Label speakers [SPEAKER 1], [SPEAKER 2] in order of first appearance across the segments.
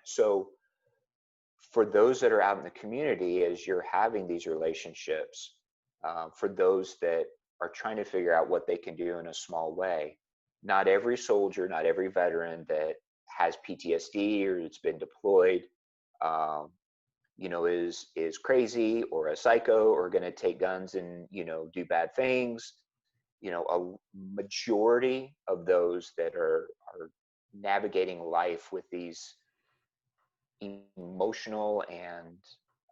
[SPEAKER 1] So for those that are out in the community, as you're having these relationships, for those that are trying to figure out what they can do in a small way, not every soldier, not every veteran that has PTSD or it's been deployed, um, is crazy or a psycho or going to take guns and do bad things. A majority of those that are navigating life with these emotional and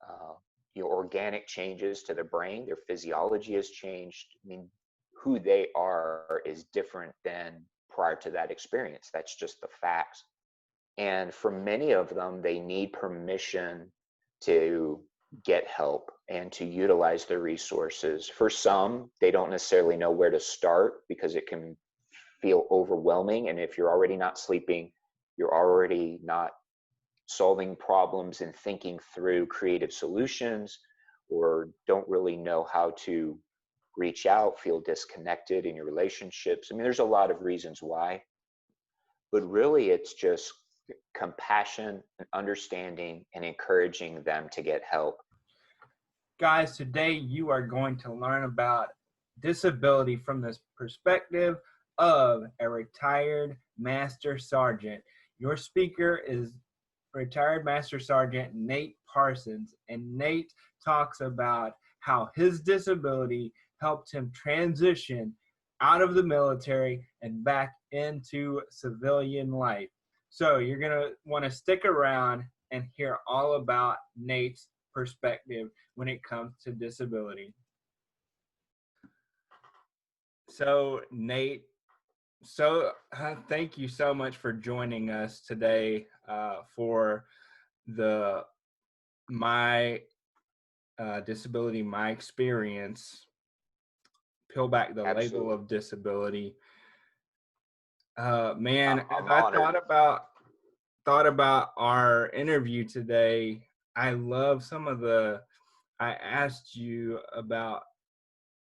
[SPEAKER 1] uh, organic changes to their brain, their physiology has changed. I mean, who they are is different than prior to that experience. That's just the facts. And for many of them, they need permission to get help and to utilize their resources. For some, they don't necessarily know where to start because it can feel overwhelming. And if you're already not sleeping, you're already not solving problems and thinking through creative solutions, or don't really know how to reach out, feel disconnected in your relationships. I mean, there's a lot of reasons why, but really it's just compassion and understanding and encouraging them to get help.
[SPEAKER 2] Guys, today you are going to learn about disability from this perspective of a retired Master Sergeant. Your speaker is retired Master Sergeant Nate Parsons, and Nate talks about how his disability helped him transition out of the military and back into civilian life. So you're going to want to stick around and hear all about Nate's perspective when it comes to disability. So Nate, thank you so much for joining us today for the my disability, my experience, peel back the label
[SPEAKER 1] Absolutely.
[SPEAKER 2] of disability. Man, as
[SPEAKER 1] I'm
[SPEAKER 2] I
[SPEAKER 1] honored.
[SPEAKER 2] thought about our interview today, I love I asked you about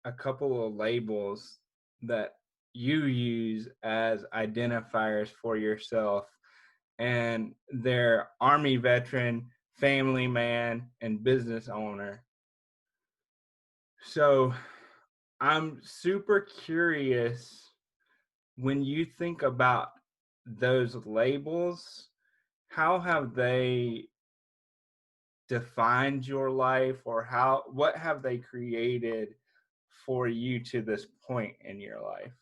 [SPEAKER 2] a couple of labels that you use as identifiers for yourself, and they're Army veteran, family man, and business owner. So I'm super curious, when you think about those labels, how have they defined your life, or what have they created for you to this point in your life?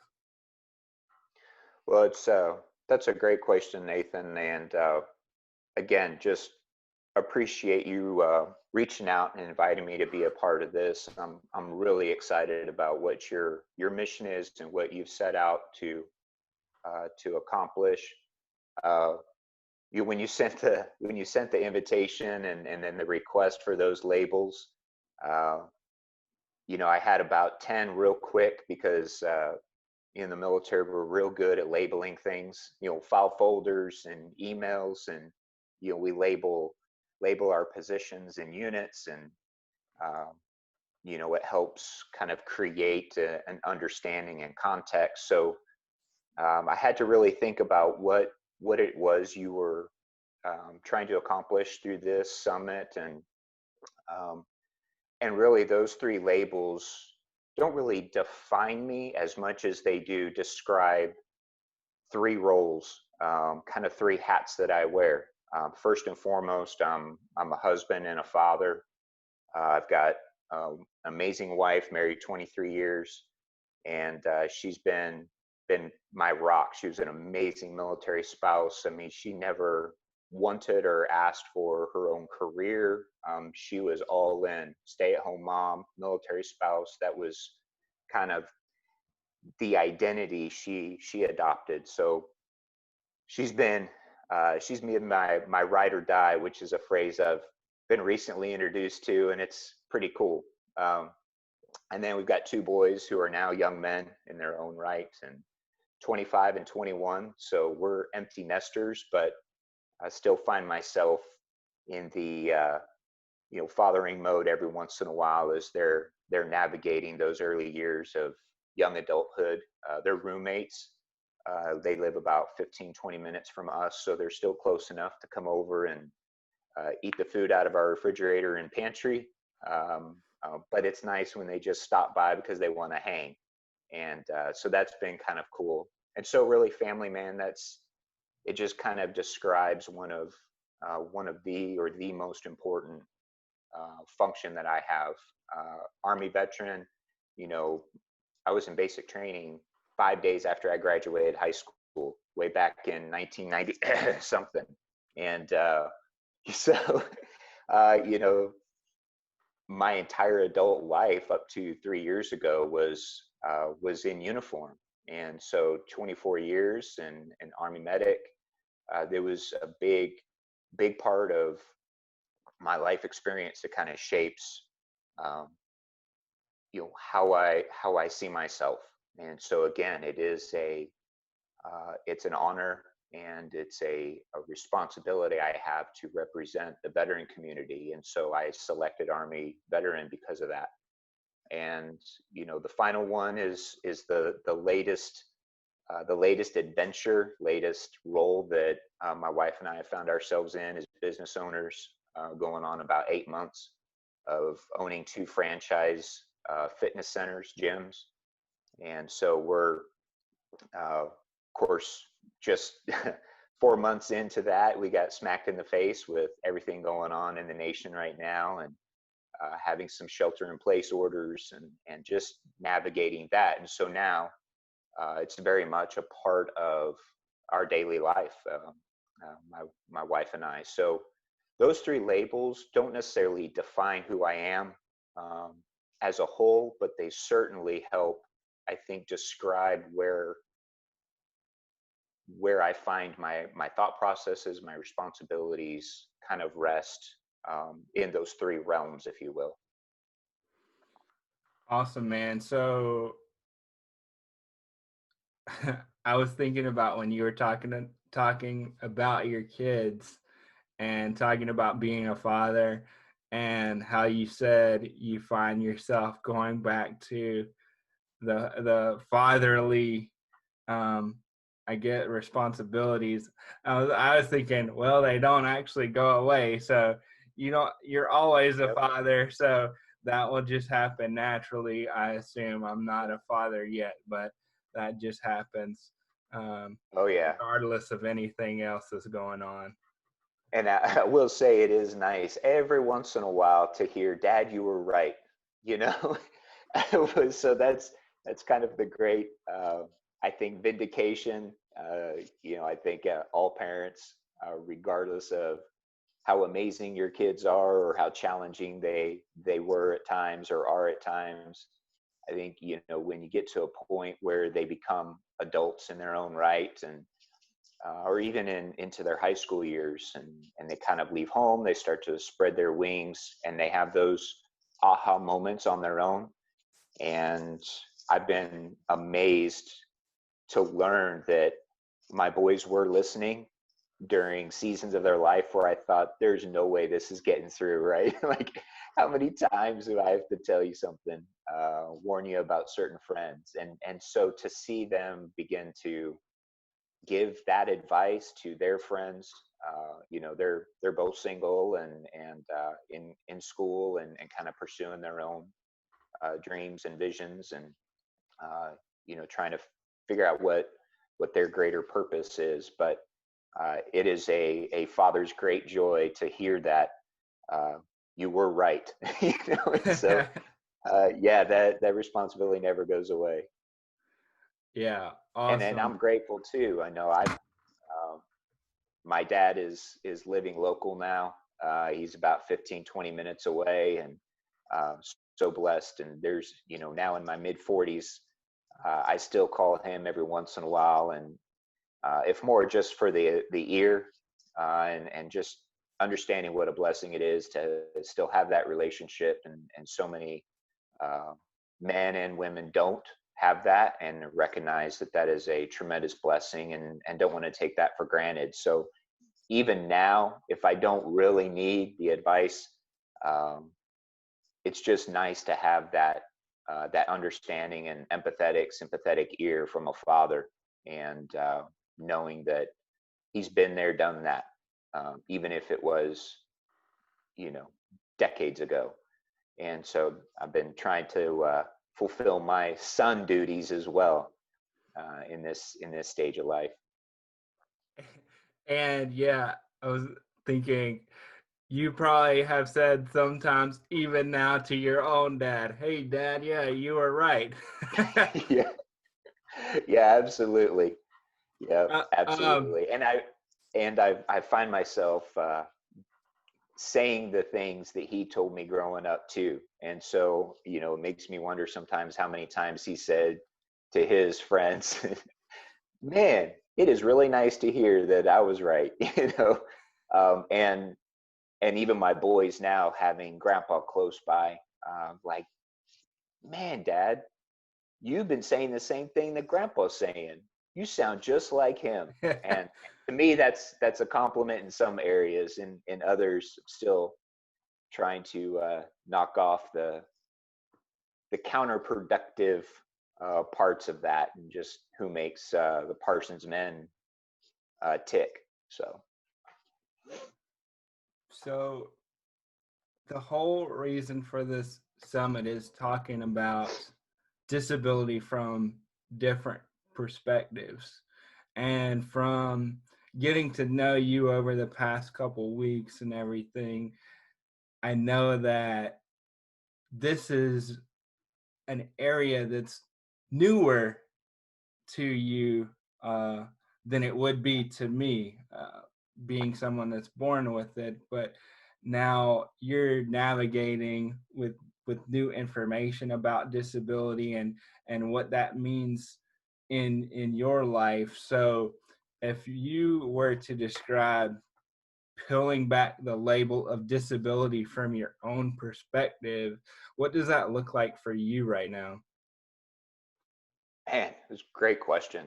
[SPEAKER 1] Well, that's a great question, Nathan. And again, just appreciate you reaching out and inviting me to be a part of this. I'm really excited about what your mission is and what you've set out to accomplish. Uh, when you sent the invitation and then the request for those labels, uh, I had about 10 real quick because in the military we're real good at labeling things. File folders and emails, and we label our positions and units, and um, it helps kind of create an understanding and context. So I had to really think about what it was you were trying to accomplish through this summit, um, and really those three labels don't really define me as much as they do describe three roles, kind of three hats that I wear. First and foremost, I'm a husband and a father. I've got an amazing wife, married 23 years, and she's been my rock. She was an amazing military spouse. I mean, she never wanted or asked for her own career. She was all in, stay-at-home mom, military spouse. That was kind of the identity she adopted. So she's been my ride or die, which is a phrase I've been recently introduced to, and it's pretty cool. Um, and then we've got two boys who are now young men in their own right, and 25 and 21. So we're empty nesters, but I still find myself in the fathering mode every once in a while as they're navigating those early years of young adulthood. They're roommates. They live about 15, 20 minutes from us, so they're still close enough to come over and eat the food out of our refrigerator and pantry. But it's nice when they just stop by because they want to hang. And so that's been kind of cool. And so really family man, it just kind of describes one of the most important function that I have. Army veteran, you know, I was in basic training 5 days after I graduated high school, way back in 1990 something. And so, you know, my entire adult life up to 3 years ago was in uniform. And so 24 years and an Army medic, there was a big part of my life experience that kind of shapes, um, how I see myself. And so again, it's an honor and it's a responsibility I have to represent the veteran community. And so I selected Army veteran because of that. And the final one is the latest adventure, latest role that my wife and I have found ourselves in as business owners, going on about 8 months of owning 2 franchise fitness centers, gyms. And so we're, of course, just 4 months into that, we got smacked in the face with everything going on in the nation right now, and having some shelter in place orders and just navigating that. And so now it's very much a part of our daily life, my wife and I. So those 3 labels don't necessarily define who I am as a whole, but they certainly help, I think, describe where I find my thought processes, my responsibilities kind of rest in those 3 realms, if you will.
[SPEAKER 2] Awesome, man. So I was thinking about when you were talking about your kids and talking about being a father, and how you said you find yourself going back to the fatherly, I get responsibilities. I was thinking, well, they don't actually go away, so you're always a
[SPEAKER 1] Yep.
[SPEAKER 2] father, so that will just happen naturally. I assume I'm not a father yet, but that just happens,
[SPEAKER 1] Oh yeah.
[SPEAKER 2] regardless of anything else that's going on.
[SPEAKER 1] And I will say it is nice every once in a while to hear, "Dad, you were right." You know, so that's kind of the great, I think, vindication. I think all parents, regardless of how amazing your kids are or how challenging they were at times or are at times, I think when you get to a point where they become adults in their own right, and or even into their high school years, and they kind of leave home, they start to spread their wings and they have those aha moments on their own. And I've been amazed to learn that my boys were listening during seasons of their life where I thought, there's no way this is getting through, right? Like, how many times do I have to tell you something, warn you about certain friends? And so to see them begin to give that advice to their friends. They're both single and in school and kind of pursuing their own dreams and visions, and trying to figure out what their greater purpose is. But it is a father's great joy to hear that you were right. And so yeah, that responsibility never goes away.
[SPEAKER 2] Yeah,
[SPEAKER 1] And
[SPEAKER 2] awesome.
[SPEAKER 1] I'm grateful too. I know my dad is living local now. He's about 15, 20 minutes away, and uh, so blessed. And there's, now in my mid 40s, I still call him every once in a while, and if more just for the ear, and just understanding what a blessing it is to still have that relationship, and so many uh, men and women don't have that, and recognize that is a tremendous blessing, and don't want to take that for granted. So even now, if I don't really need the advice, um, it's just nice to have that understanding and sympathetic ear from a father, and knowing that he's been there, done that, even if it was, decades ago. And so I've been trying to fulfill my son duties as well in this stage of life.
[SPEAKER 2] And yeah, I was thinking you probably have said sometimes, even now, to your own dad, "Hey, Dad, yeah, you were right."
[SPEAKER 1] Yeah, yeah, absolutely. Yeah,
[SPEAKER 2] uh, um,
[SPEAKER 1] absolutely. And I find myself saying the things that he told me growing up too. And so, it makes me wonder sometimes how many times he said to his friends, "Man, it is really nice to hear that I was right." And even my boys now having grandpa close by, like, "Man, Dad, you've been saying the same thing that grandpa's saying. You sound just like him." And to me, that's a compliment in some areas. In others, still trying to knock off the counterproductive parts of that, and just who makes the Parsons men tick. So
[SPEAKER 2] so the whole reason for this summit is talking about disability from different perspectives. And from getting to know you over the past couple weeks and everything, I know that this is an area that's newer to you uh, than it would be to me, being someone that's born with it. But now you're navigating with new information about disability and what that means in your life. So if you were to describe peeling back the label of disability from your own perspective, what does that look like for you right now?
[SPEAKER 1] man, it's a great question.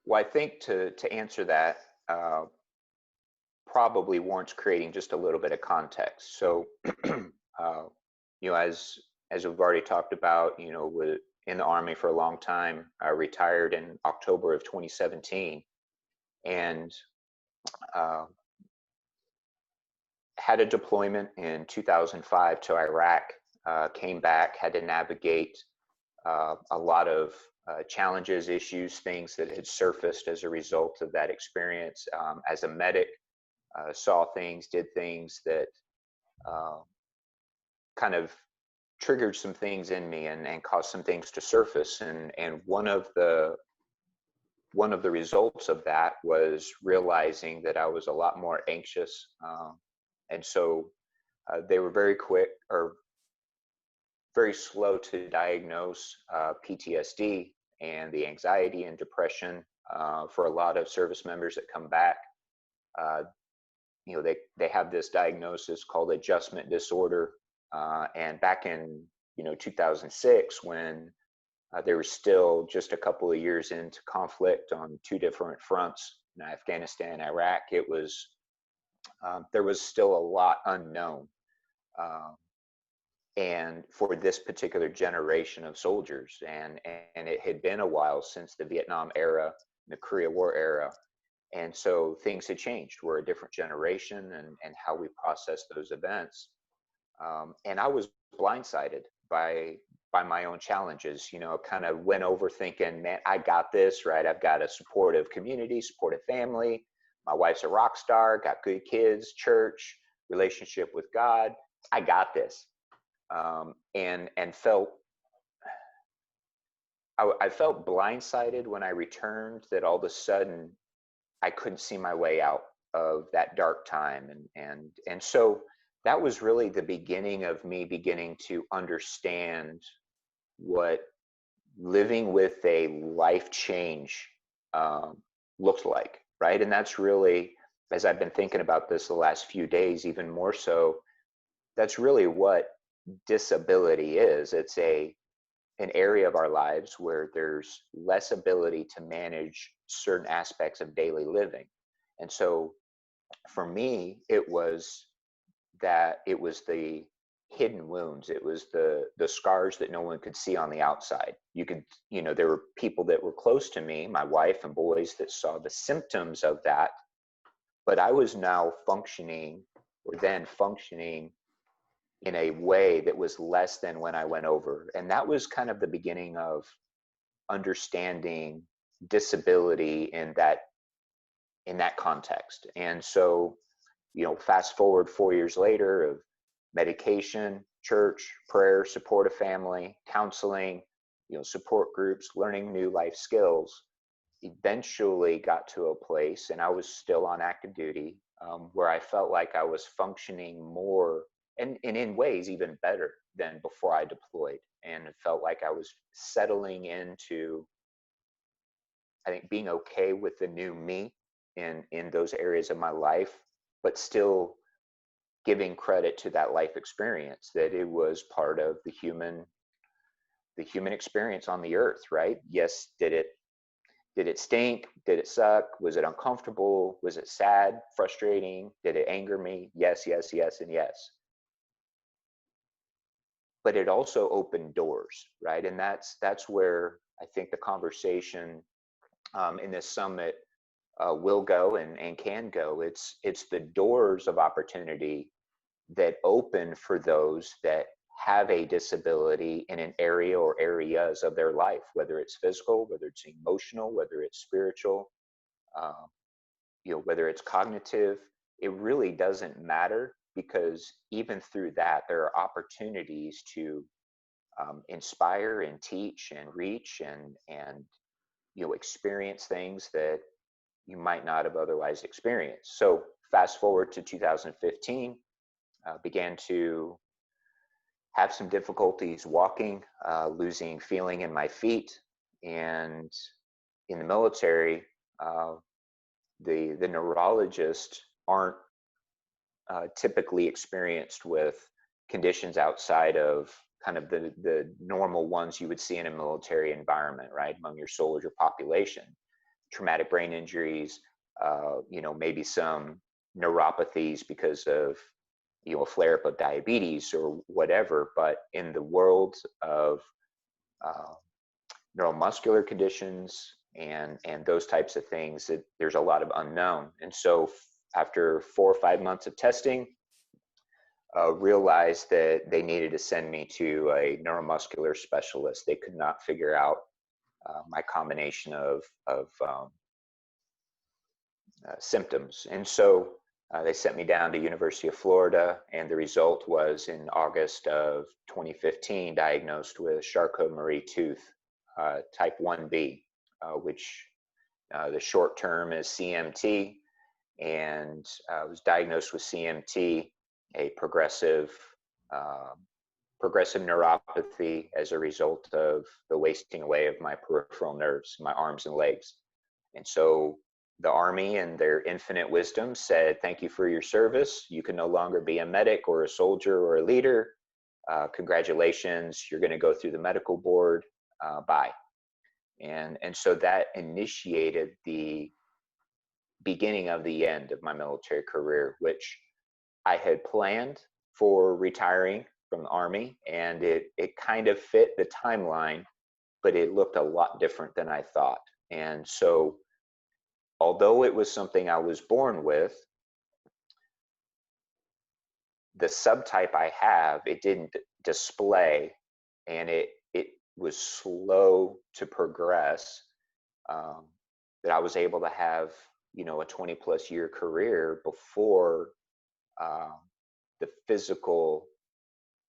[SPEAKER 1] Well, I think to answer that probably warrants creating just a little bit of context. So, uh, as we've already talked about, with in the Army for a long time. I retired in October of 2017, and uh, had a deployment in 2005 to Iraq. Came back, had to navigate a lot of challenges, issues, things that had surfaced as a result of that experience. As a medic, saw things, did things that uh, kind of triggered some things in me, and caused some things to surface. And one of the results of that was realizing that I was a lot more anxious. And so they were very quick, or very slow, to diagnose PTSD and the anxiety and depression for a lot of service members that come back. Uh, they have this diagnosis called adjustment disorder. And back in 2006, when there was still just a couple of years into conflict on two different fronts in Afghanistan and Iraq, there was still a lot unknown. Um, and for this particular generation of soldiers, and it had been a while since the Vietnam era, the Korea War era, and so things had changed. We're a different generation, and how we process those events. And I was blindsided by my own challenges. Kind of went over thinking, man, I got this, right? I've got a supportive community, supportive family. My wife's a rock star, got good kids, church, relationship with God. I got this. And I felt blindsided when I returned, that all of a sudden I couldn't see my way out of that dark time. And so that was really the beginning of me beginning to understand what living with a life change um, looked like, right? And that's really, as I've been thinking about this the last few days, even more so, that's really what disability is. It's an area of our lives where there's less ability to manage certain aspects of daily living. And so for me, it was the hidden wounds. It was the scars that no one could see on the outside. You could, there were people that were close to me, my wife and boys, that saw the symptoms of that, but I was now functioning, or then functioning, in a way that was less than when I went over. And that was kind of the beginning of understanding disability in that context. And so, fast forward 4 years later of medication, church, prayer, support of family, counseling, support groups, learning new life skills, eventually got to a place, and I was still on active duty, where I felt like I was functioning more, and in ways even better than before I deployed. And it felt like I was settling into, I think, being okay with the new me in those areas of my life, but still giving credit to that life experience, that it was part of the human experience on the earth, right? Yes, did it stink? Did it suck? Was it uncomfortable? Was it sad, frustrating? Did it anger me? Yes, yes, yes, and yes. But it also opened doors, right? And that's where I think the conversation in this summit will go and can go. It's the doors of opportunity that open for those that have a disability in an area or areas of their life, whether it's physical, whether it's emotional, whether it's spiritual, whether it's cognitive. It really doesn't matter, because even through that, there are opportunities to inspire and teach and reach and experience things that you might not have otherwise experienced. So fast forward to 2015, began to have some difficulties walking, losing feeling in my feet. And in the military, the neurologists aren't typically experienced with conditions outside of kind of the normal ones you would see in a military environment, right, among your soldier population. Traumatic brain injuries, maybe some neuropathies because of a flare-up of diabetes or whatever. But in the world of neuromuscular conditions and those types of things, there's a lot of unknown. And so after 4 or 5 months of testing, realized that they needed to send me to a neuromuscular specialist. They could not figure out my combination of symptoms. And so they sent me down to University of Florida, and the result was in August of 2015, diagnosed with Charcot-Marie-Tooth type 1B, which the short term is CMT, and I was diagnosed with CMT, a progressive neuropathy as a result of the wasting away of my peripheral nerves, my arms and legs. And so the Army, in their infinite wisdom, said, thank you for your service. You can no longer be a medic or a soldier or a leader. Congratulations, you're going to go through the medical board. Bye. And so that initiated the beginning of the end of my military career, which I had planned for retiring from the Army, and it kind of fit the timeline, but it looked a lot different than I thought. And so although it was something I was born with, the subtype I have, it didn't display, and it was slow to progress, that I was able to have, a 20+ year career before the physical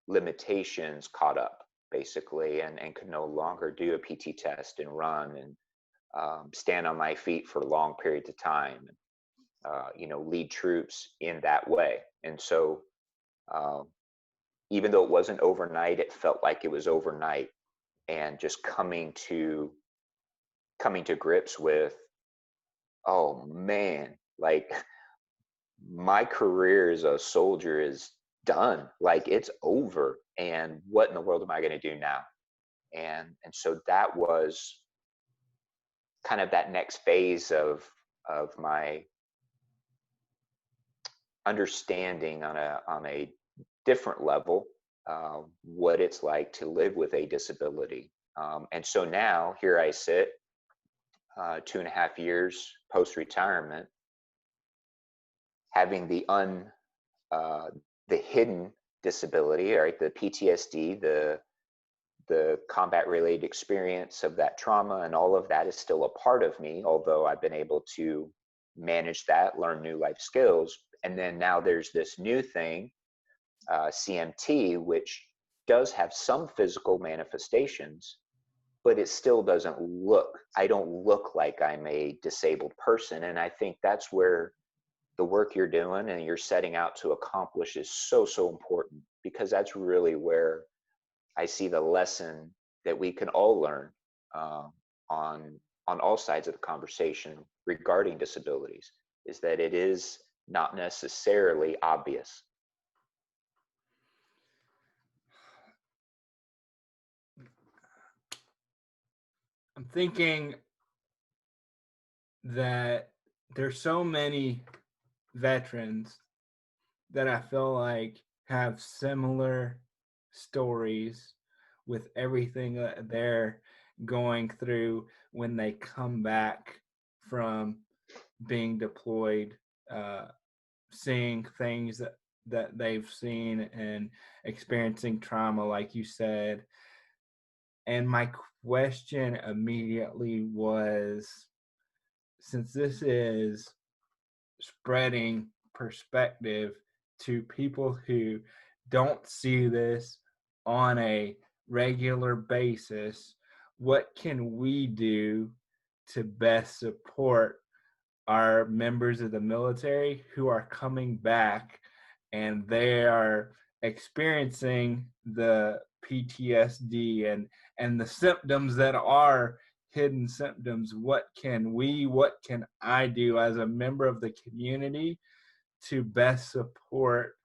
[SPEAKER 1] limitations caught up, basically, and could no longer do a PT test and run and stand on my feet for long periods of time, and lead troops in that way. And so even though it wasn't overnight, it felt like it was overnight. And just coming to grips with, oh man, like my career as a soldier is done, like it's over, and what in the world am I going to do now? And so that was kind of that next phase of my understanding on a different level, what it's like to live with a disability. And so now here I sit, 2.5 years post-retirement, having uh, the hidden disability, right? The PTSD, the combat related experience of that trauma, and all of that is still a part of me, although I've been able to manage that, learn new life skills. And then now there's this new thing, CMT, which does have some physical manifestations, but it still doesn't look, I don't look like I'm a disabled person. And I think that's where the work you're doing and you're setting out to accomplish is so, so important, because that's really where I see the lesson that we can all learn uh, on all sides of the conversation regarding disabilities, is that it is not necessarily obvious.
[SPEAKER 2] I'm thinking that there's so many veterans that I feel like have similar stories with everything that they're going through when they come back from being deployed, uh, seeing things that they've seen and experiencing trauma, like you said. And my question immediately was, since this is spreading perspective to people who don't see this on a regular basis, what can we do to best support our members of the military who are coming back and they are experiencing the PTSD and the symptoms that are hidden symptoms? What can I do as a member of the community to best support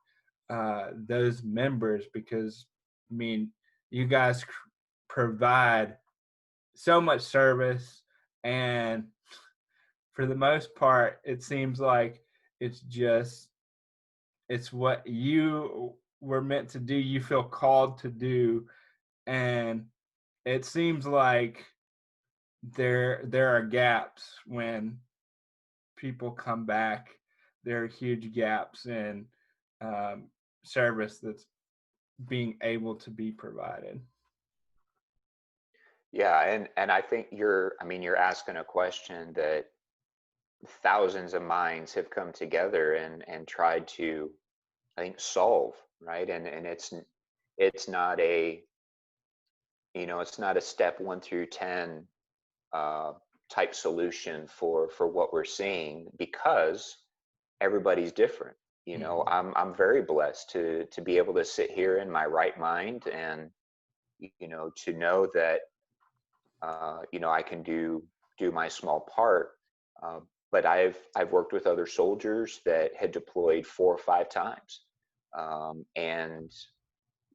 [SPEAKER 2] those members? Because I mean, you guys provide so much service, and for the most part, it seems like it's just it's what you were meant to do, you feel called to do, and it seems like there are gaps when people come back. There are huge gaps in service that's being able to be provided.
[SPEAKER 1] Yeah, and I think you're asking a question that thousands of minds have come together and tried to, I think, solve, right? And it's not a, it's not a step 1 through 10 uh, type solution for what we're seeing, because everybody's different.
[SPEAKER 2] Mm-hmm.
[SPEAKER 1] I'm very blessed to be able to sit here in my right mind, and to know that I can do my small part. Uh, but I've worked with other soldiers that had deployed 4 or 5 times, and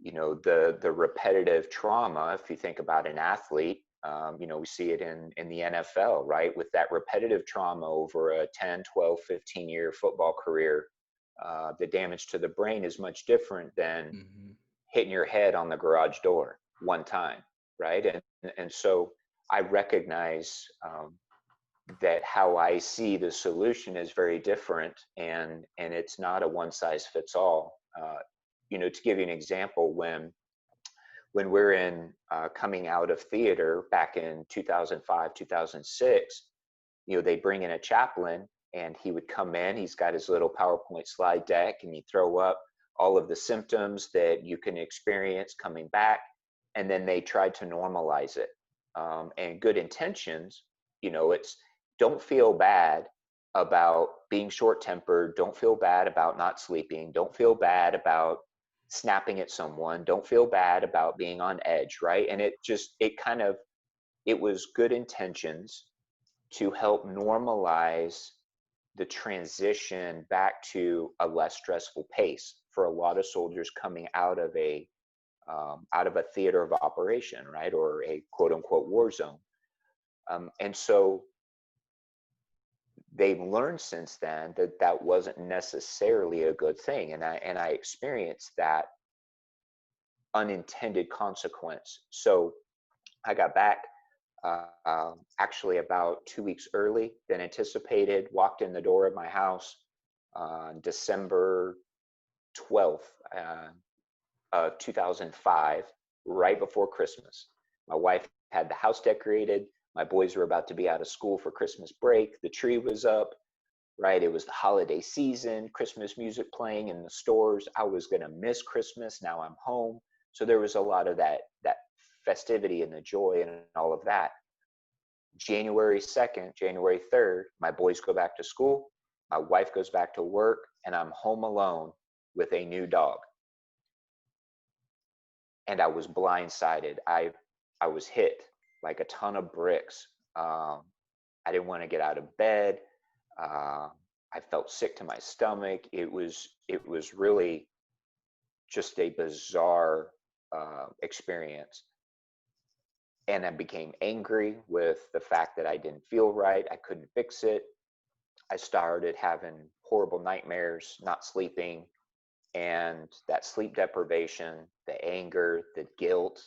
[SPEAKER 1] the repetitive trauma. If you think about an athlete, we see it in the NFL, right? With that repetitive trauma over a 10, 12, 15-year football career, the damage to the brain is much different than
[SPEAKER 2] Mm-hmm.
[SPEAKER 1] hitting your head on the garage door one time, right? And so I recognize that how I see the solution is very different, and it's not a one size fits all. To give you an example, when we're in coming out of theater back in 2005, 2006, they bring in a chaplain, and he would come in. He's got his little PowerPoint slide deck, and he throw up all of the symptoms that you can experience coming back, and then they tried to normalize it. And good intentions, it's don't feel bad about being short-tempered. Don't feel bad about not sleeping. Don't feel bad about snapping at someone. Don't feel bad about being on edge, right? And it was good intentions to help normalize the transition back to a less stressful pace for a lot of soldiers coming out of a theater of operation, right, or a quote unquote war zone. And so they've learned since then that that wasn't necessarily a good thing, and I experienced that unintended consequence. So I got back actually about 2 weeks early than anticipated, walked in the door of my house December 12th of 2005, right before Christmas. My wife had the house decorated. My boys were about to be out of school for Christmas break. The tree was up, right? It was the holiday season, Christmas music playing in the stores. I was going to miss Christmas. Now I'm home. So there was a lot of that festivity and the joy and all of that. January 2nd, January 3rd, my boys go back to school. My wife goes back to work, and I'm home alone with a new dog. And I was blindsided. I was hit like a ton of bricks. I didn't want to get out of bed. I felt sick to my stomach. It was really just a bizarre experience. And I became angry with the fact that I didn't feel right. I couldn't fix it. I started having horrible nightmares, not sleeping, and that sleep deprivation, the anger, the guilt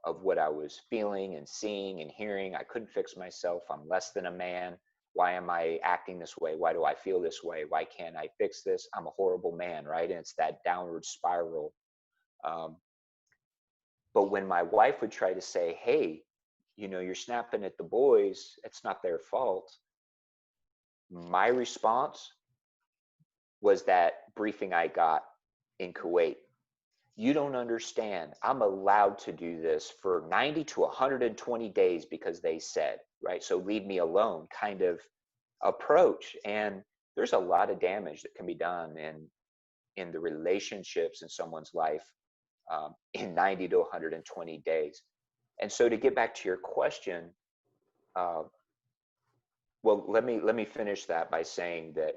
[SPEAKER 1] of what I was feeling and seeing and hearing. I couldn't fix myself. I'm less than a man. Why am I acting this way? Why do I feel this way? Why can't I fix this? I'm a horrible man, right? And it's that downward spiral. But when my wife would try to say, hey, you're snapping at the boys, it's not their fault, my response was that briefing I got in Kuwait. You don't understand. I'm allowed to do this for 90 to 120 days because they said, right? So leave me alone kind of approach. And there's a lot of damage that can be done in the relationships in someone's life in 90 to 120 days. And so to get back to your question, well, let me finish that by saying that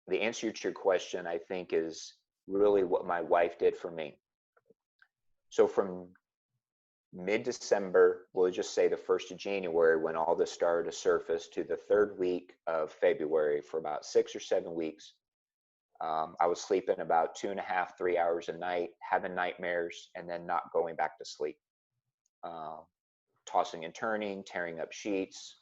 [SPEAKER 1] the answer to your question, I think, is really what my wife did for me. So from mid-December, we'll just say the 1st of January, when all this started to surface, to the 3rd week of February, for about 6 or 7 weeks, I was sleeping about 2.5, 3 hours a night, having nightmares, and then not going back to sleep. Tossing and turning, tearing up sheets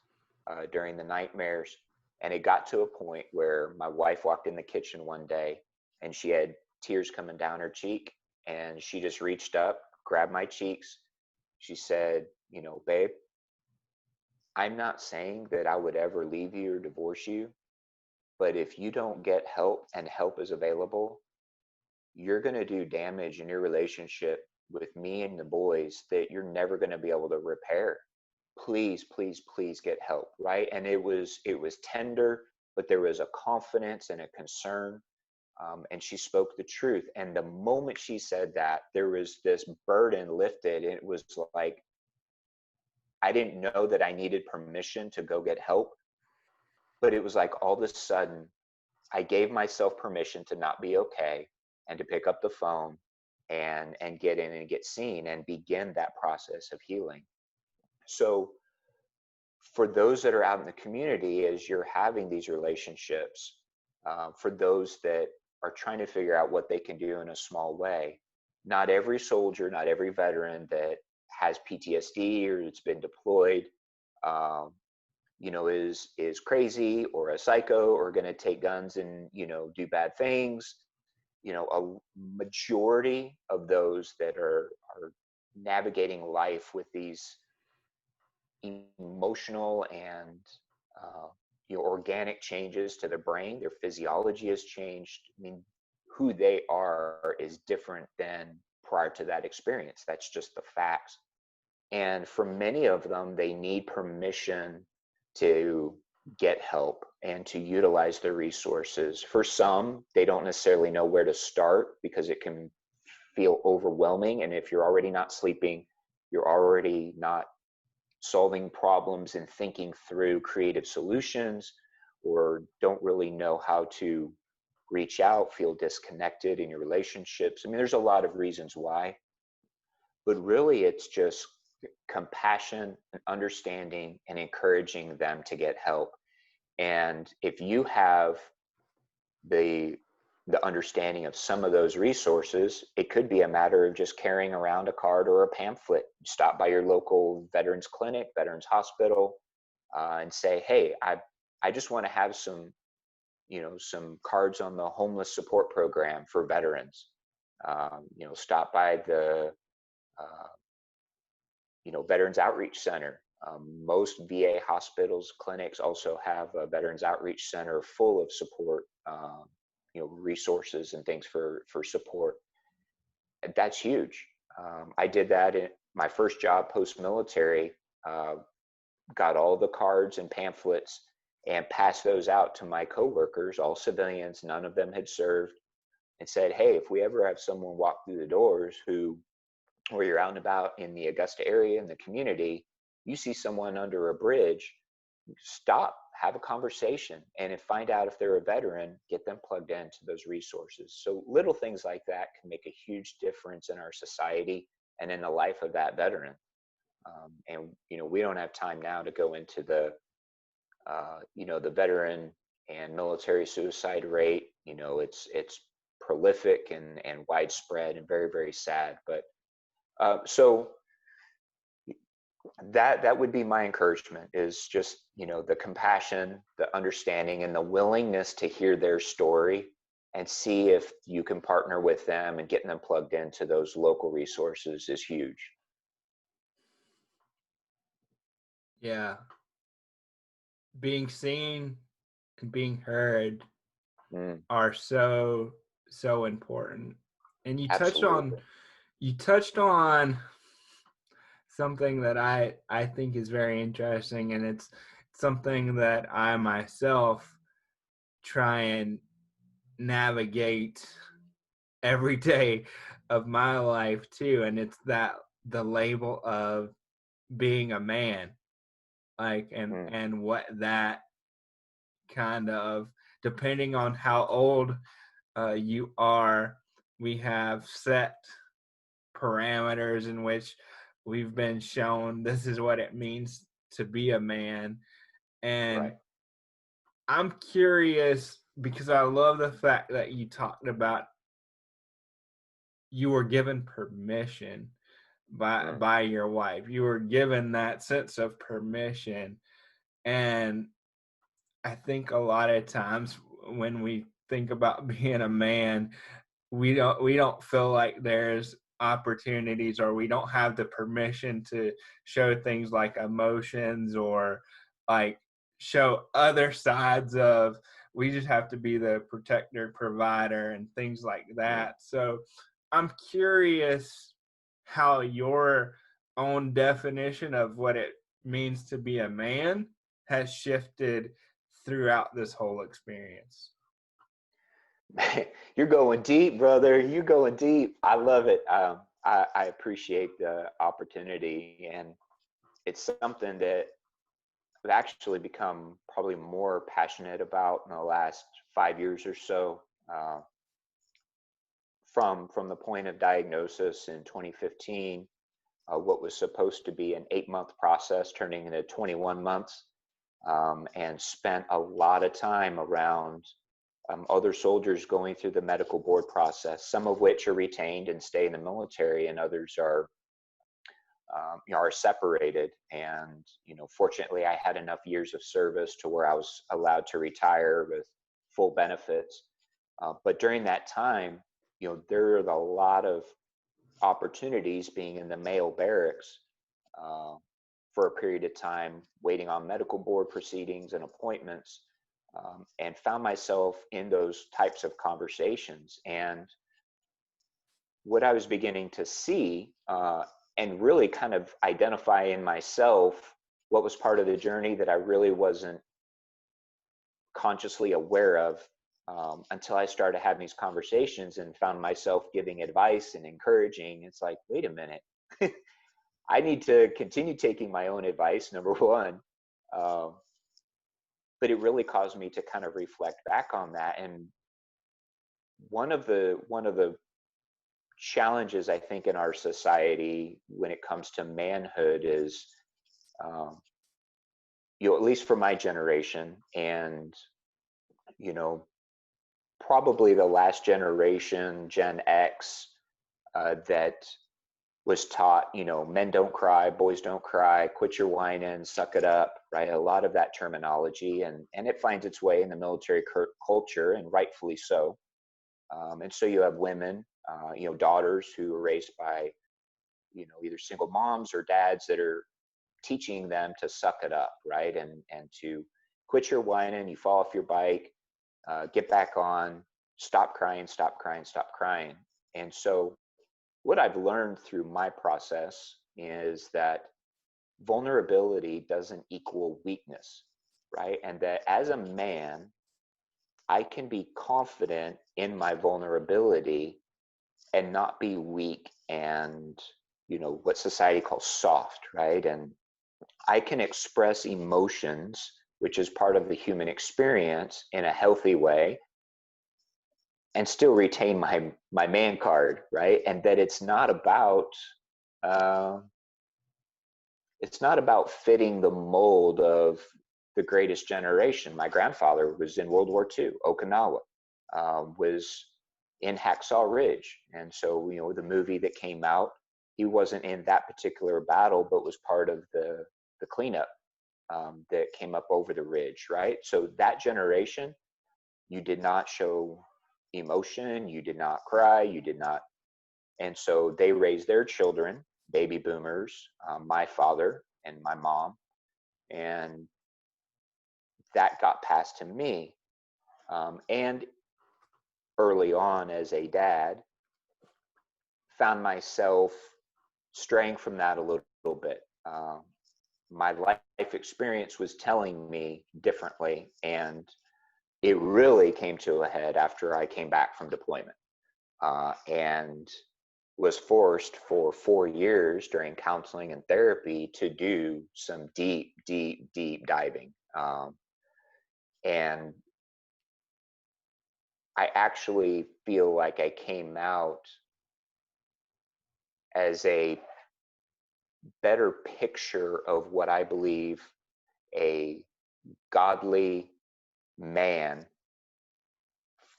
[SPEAKER 1] during the nightmares. And it got to a point where my wife walked in the kitchen one day and she had tears coming down her cheek, and she just reached up, grabbed my cheeks. She said, babe, I'm not saying that I would ever leave you or divorce you, but if you don't get help and help is available, you're going to do damage in your relationship with me and the boys that you're never going to be able to repair. Please, please, please get help, right? And it was tender, but there was a confidence and a concern, and she spoke the truth. And the moment she said that, there was this burden lifted, and it was like, I didn't know that I needed permission to go get help, but it was like all of a sudden, I gave myself permission to not be okay and to pick up the phone and get in and get seen and begin that process of healing. So for those that are out in the community, as you're having these relationships, for those that are trying to figure out what they can do in a small way, not every soldier, not every veteran that has PTSD or it's been deployed, is crazy or a psycho or going to take guns and, do bad things. A majority of those that are navigating life with these emotional and organic changes to their brain, their physiology has changed. I mean, who they are is different than prior to that experience. That's just the facts. And for many of them, they need permission to get help and to utilize their resources. For some, they don't necessarily know where to start because it can feel overwhelming. And if you're already not sleeping, you're already not solving problems and thinking through creative solutions, or don't really know how to reach out, feel disconnected in your relationships. I mean, there's a lot of reasons why, but really it's just compassion and understanding and encouraging them to get help. And if you have the the understanding of some of those resources, it could be a matter of just carrying around a card or a pamphlet. Stop by your local veterans clinic, veterans hospital, and say, hey, I just want to have some, some cards on the homeless support program for veterans. Stop by the, Veterans Outreach Center. Most VA hospitals, clinics also have a Veterans Outreach Center full of support, resources and things for support. That's huge. I did that in my first job post-military, got all the cards and pamphlets and passed those out to my coworkers, all civilians, none of them had served, and said, hey, if we ever have someone walk through the doors or you're out and about in the Augusta area in the community, you see someone under a bridge, stop, have a conversation, and find out if they're a veteran, get them plugged into those resources. So little things like that can make a huge difference in our society and in the life of that veteran. And we don't have time now to go into the the veteran and military suicide rate. It's prolific and widespread and very, very sad. But so that would be my encouragement, is just, the compassion, the understanding, and the willingness to hear their story and see if you can partner with them, and getting them plugged into those local resources is huge.
[SPEAKER 2] Yeah. Being seen and being heard are so important. And you
[SPEAKER 1] Absolutely.
[SPEAKER 2] touched on something that I think is very interesting, and it's something that I myself try and navigate every day of my life too, and it's that the label of being a man, like, and what that kind of, depending on how old you are, we have set parameters in which we've been shown this is what it means to be a man. And
[SPEAKER 1] Right.
[SPEAKER 2] I'm curious, because I love the fact that you talked about you were given permission by your wife. You were given that sense of permission. And I think a lot of times when we think about being a man, we don't feel like there's opportunities, or we don't have the permission to show things like emotions, or like show other sides of, we just have to be the protector, provider, and things like that. So I'm curious how your own definition of what it means to be a man has shifted throughout this whole experience.
[SPEAKER 1] You're going deep, brother. You're going deep. I love it. I appreciate the opportunity, and it's something that I've actually become probably more passionate about in the last 5 years or so. From the point of diagnosis in 2015, what was supposed to be an 8-month process turning into 21 months, and spent a lot of time around other soldiers going through the medical board process, some of which are retained and stay in the military, and others are separated. And fortunately, I had enough years of service to where I was allowed to retire with full benefits. But during that time, there are a lot of opportunities being in the male barracks for a period of time, waiting on medical board proceedings and appointments. And found myself in those types of conversations. And what I was beginning to see, and really kind of identify in myself, what was part of the journey that I really wasn't consciously aware of, until I started having these conversations and found myself giving advice and encouraging. It's like, wait a minute, I need to continue taking my own advice, number one. But it really caused me to kind of reflect back on that. And one of the challenges, I think, in our society when it comes to manhood is, at least for my generation, and probably the last generation, Gen X, that was taught, you know, men don't cry, boys don't cry, quit your whining, suck it up, right? A lot of that terminology, and it finds its way in the military culture, and rightfully so. And so you have women, you know, daughters who are raised by, you know, either single moms or dads that are teaching them to suck it up, right? And to quit your whining, you fall off your bike, get back on, stop crying, stop crying, stop crying. And so what I've learned through my process is that vulnerability doesn't equal weakness, right? And that as a man, I can be confident in my vulnerability and not be weak and, you know, what society calls soft, right? And I can express emotions, which is part of the human experience, in a healthy way, and still retain my man card, right? And that uh, it's not about fitting the mold of the greatest generation. My grandfather was in World War II, Okinawa, was in Hacksaw Ridge, and so, you know, the movie that came out, he wasn't in that particular battle, but was part of the cleanup that came up over the ridge, right? So that generation, you did not show emotion, you did not cry, you did not. And so they raised their children, baby boomers, my father and my mom, and that got passed to me. And early on as a dad, found myself straying from that a little bit. My life experience was telling me differently, and it really came to a head after I came back from deployment, and was forced for 4 years during counseling and therapy to do some deep diving. And I actually feel like I came out as a better picture of what I believe a godly man,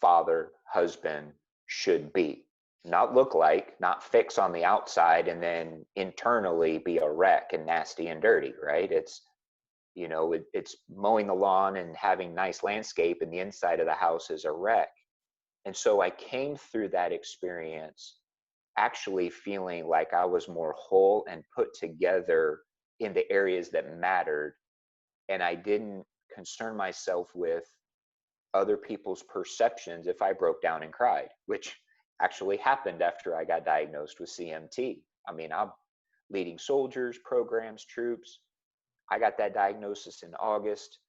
[SPEAKER 1] father, husband should be. Not look like, not fix on the outside and then internally be a wreck and nasty and dirty, right? It's, you know, it's mowing the lawn and having nice landscape, and the inside of the house is a wreck. And so I came through that experience actually feeling like I was more whole and put together in the areas that mattered. And I didn't concern myself with other people's perceptions if I broke down and cried, which actually happened after I got diagnosed with CMT. I mean, I'm leading soldiers, programs, troops. I got that diagnosis in August,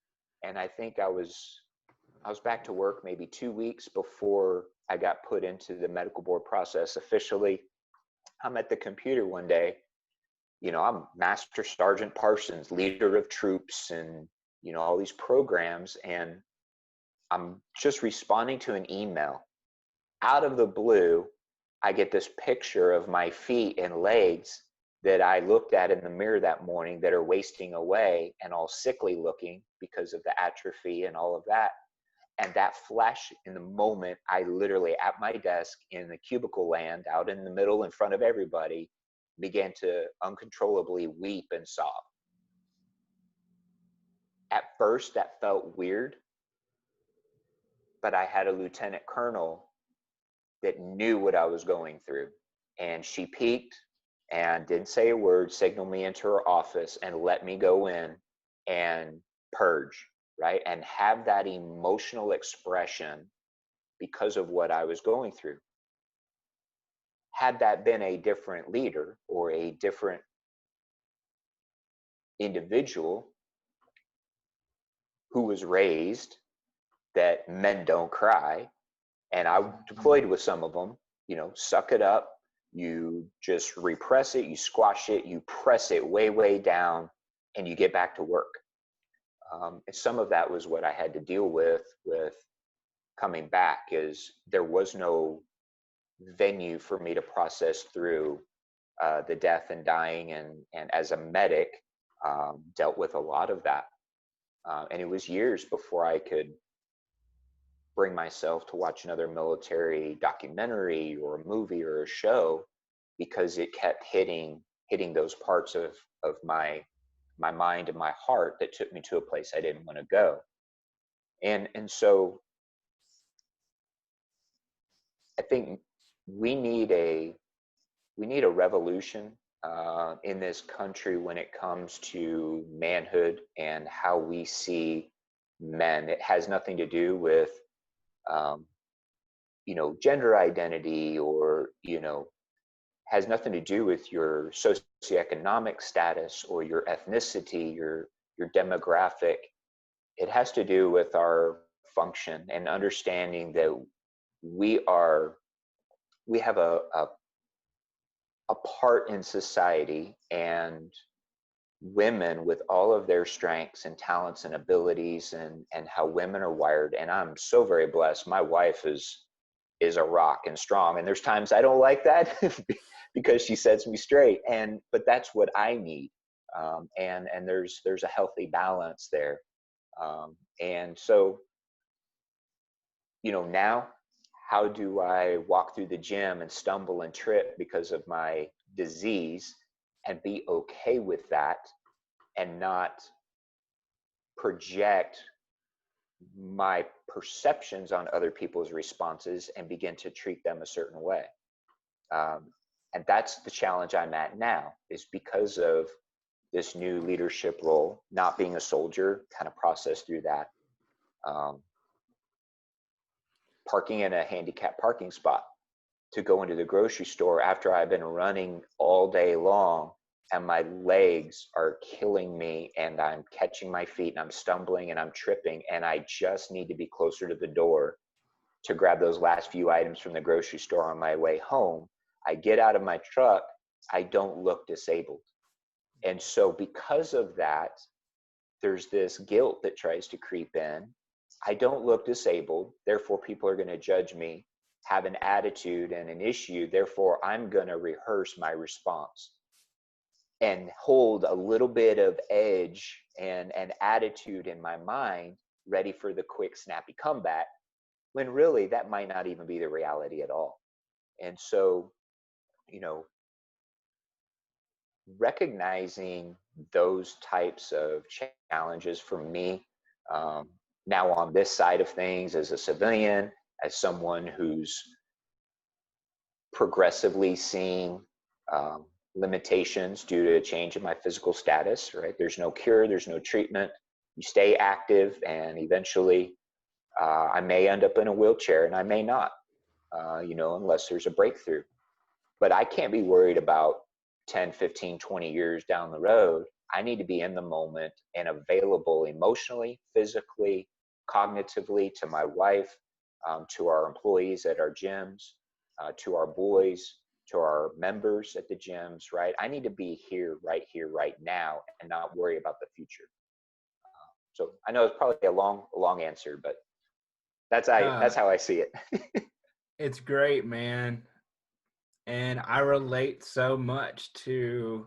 [SPEAKER 1] and I think I was back to work maybe 2 weeks before I got put into the medical board process officially. I'm at the computer one day, you know, I'm Master Sergeant Parsons, leader of troops, and, you know, all these programs, and I'm just responding to an email. Out of the blue, I get this picture of my feet and legs that I looked at in the mirror that morning that are wasting away and all sickly looking because of the atrophy and all of that. And that flash in the moment, I literally at my desk in the cubicle land out in the middle in front of everybody began to uncontrollably weep and sob. At first, that felt weird, but I had a lieutenant colonel that knew what I was going through. And she peeked and didn't say a word, signaled me into her office and let me go in and purge, right? And have that emotional expression because of what I was going through. Had that been a different leader or a different individual who was raised that men don't cry, and I deployed with some of them, you know, suck it up, you just repress it, you squash it, you press it way down, and you get back to work. And some of that was what I had to deal with coming back, is there was no venue for me to process through the death and dying, and as a medic, dealt with a lot of that. And it was years before I could bring myself to watch another military documentary or a movie or a show, because it kept hitting those parts of my mind and my heart that took me to a place I didn't want to go. And so I think we need a revolution in this country when it comes to manhood and how we see men. It has nothing to do with um, gender identity, or has nothing to do with your socioeconomic status or your ethnicity, your demographic. It has to do with our function and understanding that we have a part in society, and women, with all of their strengths and talents and abilities, and how women are wired. And I'm so very blessed. My wife is a rock and strong, and there's times I don't like that because she sets me straight, but that's what I need. And there's a healthy balance there. And so, now, how do I walk through the gym and stumble and trip because of my disease, and be okay with that, and not project my perceptions on other people's responses and begin to treat them a certain way? And that's the challenge I'm at now, is because of this new leadership role, not being a soldier, kind of process through that. Parking in a handicapped parking spot to go into the grocery store after I've been running all day long, and my legs are killing me, and I'm catching my feet, and I'm stumbling, and I'm tripping, and I just need to be closer to the door to grab those last few items from the grocery store on my way home. I get out of my truck, I don't look disabled. And so because of that, there's this guilt that tries to creep in. I don't look disabled, therefore people are going to judge me, have an attitude and an issue, therefore I'm going to rehearse my response and hold a little bit of edge and attitude in my mind, ready for the quick, snappy comeback, when really that might not even be the reality at all. And so, recognizing those types of challenges for me, now on this side of things, as a civilian, as someone who's progressively seeing limitations due to a change in my physical status, right? There's no cure, there's no treatment. You stay active, and eventually I may end up in a wheelchair, and I may not, unless there's a breakthrough. But I can't be worried about 10, 15, 20 years down the road. I need to be in the moment and available emotionally, physically, cognitively, to my wife, to our employees at our gyms, to our boys, to our members at the gyms, right? I need to be here, right now, and not worry about the future. So I know it's probably a long answer, but that's how I see it.
[SPEAKER 2] It's great, man. And I relate so much to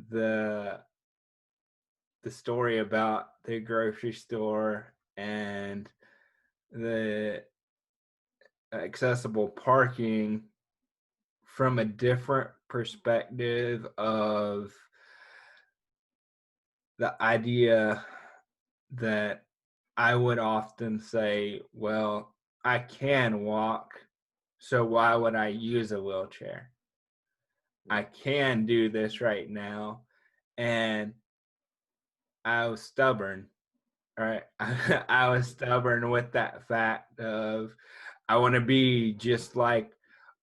[SPEAKER 2] the story about the grocery store and the accessible parking from a different perspective of the idea that I would often say, well, I can walk, so why would I use a wheelchair? I can do this right now. And I was stubborn, right? I was stubborn with that fact of I want to be just like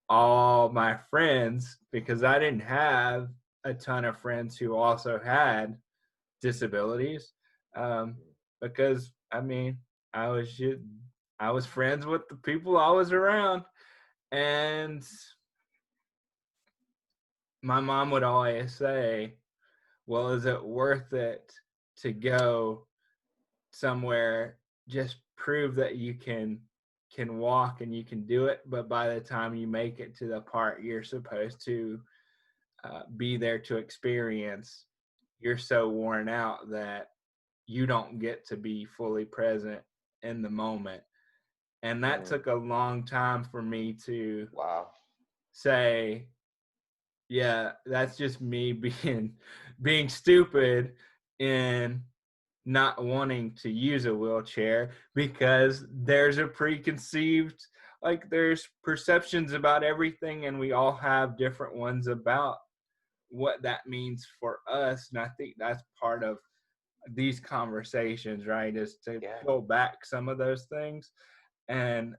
[SPEAKER 2] all my friends, because I didn't have a ton of friends who also had disabilities. Because I mean, I was friends with the people I was around, and my mom would always say, well, is it worth it to go somewhere, just prove that you can walk and you can do it, but by the time you make it to the part you're supposed to be there to experience, you're so worn out that you don't get to be fully present in the moment. And that
[SPEAKER 1] Mm,
[SPEAKER 2] took a long time for me to
[SPEAKER 1] wow.
[SPEAKER 2] say, yeah, that's just me being stupid and not wanting to use a wheelchair, because there's a preconceived, like, there's perceptions about everything, and we all have different ones about what that means for us. And I think that's part of these conversations, right, is to
[SPEAKER 1] Yeah.
[SPEAKER 2] pull back some of those things. And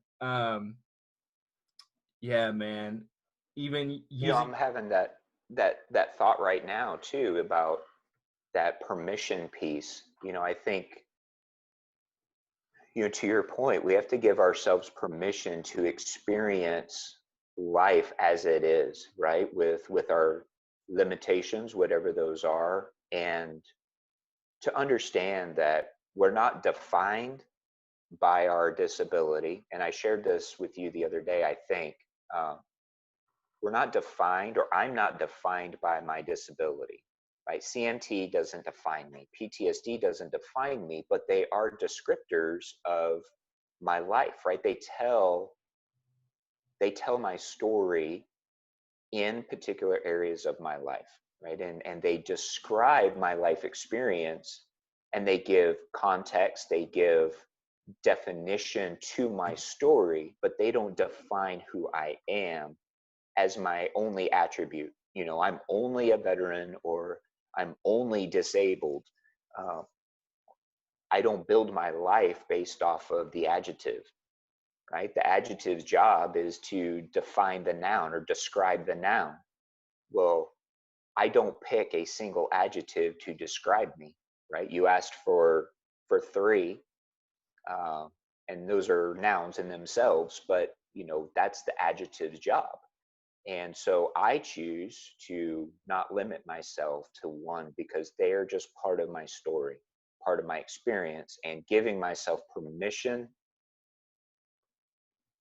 [SPEAKER 2] yeah, man, even using,
[SPEAKER 1] I'm having that thought right now too about that permission piece. I think, to your point, we have to give ourselves permission to experience life as it is, right? With our limitations, whatever those are, and to understand that we're not defined by our disability. And I shared this with you the other day, I think. Um, we're not defined, or I'm not defined by my disability, right? CMT doesn't define me, PTSD doesn't define me, but they are descriptors of my life, right? They tell my story in particular areas of my life, right? And they describe my life experience, and they give context, they give definition to my story, but they don't define who I am as my only attribute. I'm only a veteran, or I'm only disabled. Uh, I don't build my life based off of the adjective, right? The adjective's job is to define the noun or describe the noun. Well, I don't pick a single adjective to describe me, right? You asked for three, uh, and those are nouns in themselves, but that's the adjective's job. And so I choose to not limit myself to one, because they are just part of my story, part of my experience, and giving myself permission